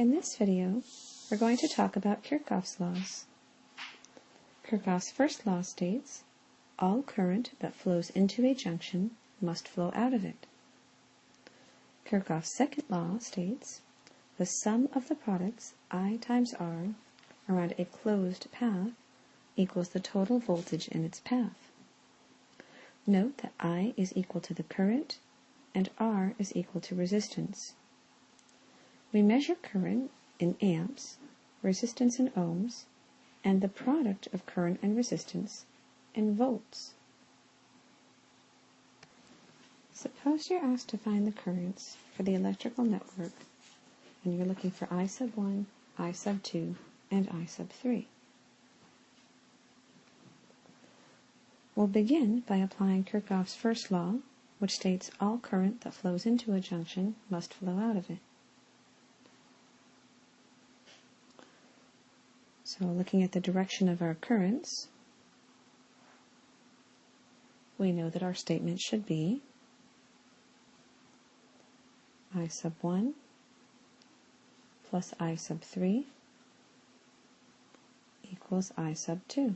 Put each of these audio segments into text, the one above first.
In this video, we're going to talk about Kirchhoff's laws. Kirchhoff's first law states, all current that flows into a junction must flow out of it. Kirchhoff's second law states, the sum of the products I times R around a closed path equals the total voltage in its path. Note that I is equal to the current and R is equal to resistance. We measure current in amps, resistance in ohms, and the product of current and resistance in volts. Suppose you're asked to find the currents for the electrical network, and you're looking for I sub 1, I sub 2, and I sub 3. We'll begin by applying Kirchhoff's first law, which states all current that flows into a junction must flow out of it. So looking at the direction of our currents, we know that our statement should be I sub 1 plus I sub 3 equals I sub 2.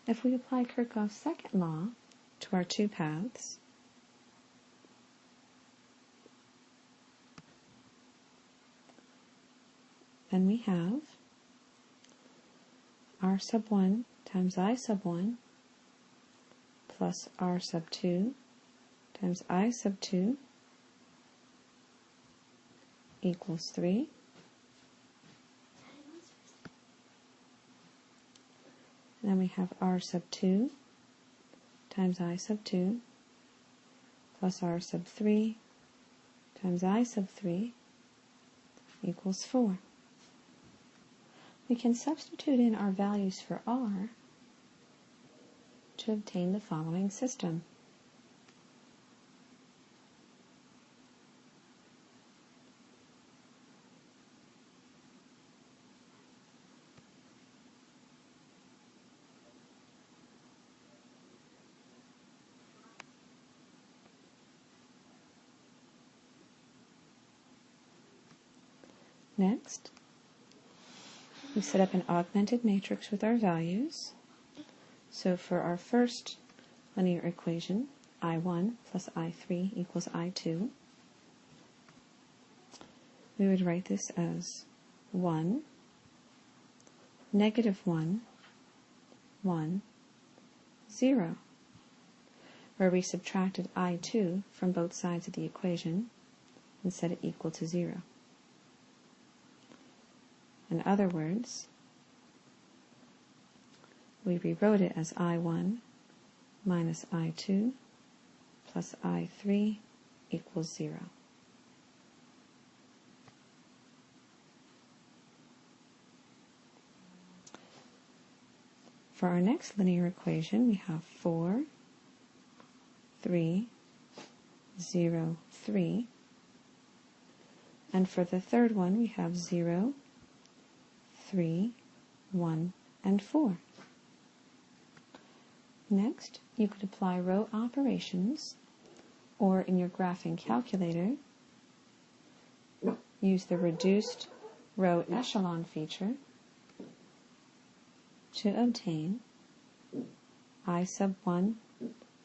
If we apply Kirchhoff's second law to our two paths, then we have R sub 1 times I sub 1 plus R sub 2 times I sub 2 equals 3. And then we have R sub 2 times I sub 2 plus R sub 3 times I sub 3 equals 4. We can substitute in our values for R to obtain the following system. Next, we set up an augmented matrix with our values. So for our first linear equation, I1 plus I3 equals I2, we would write this as 1, negative 1, 1, 0, where we subtracted I2 from both sides of the equation and set it equal to 0. In other words, we rewrote it as I1 minus I2 plus I3 equals 0. For our next linear equation, we have 4, 3, 0, 3. And for the third one, we have 0, 3, 1, and 4. Next, you could apply row operations, or in your graphing calculator, use the reduced row echelon feature to obtain I sub 1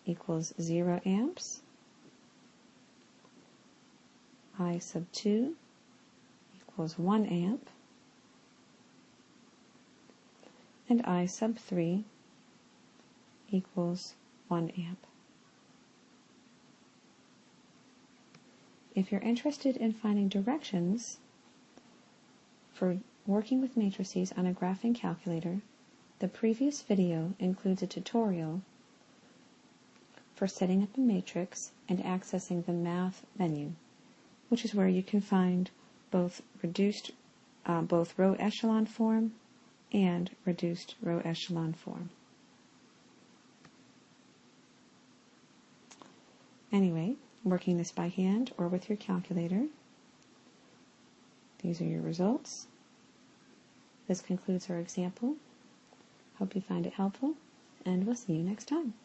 equals 0 amps, I sub 2 equals 1 amp, and I sub 3 equals 1 amp. If you're interested in finding directions for working with matrices on a graphing calculator, the previous video includes a tutorial for setting up a matrix and accessing the Math menu, which is where you can find both row echelon form and reduced row echelon form. Anyway, working this by hand or with your calculator, these are your results. This concludes our example. Hope you find it helpful, and we'll see you next time.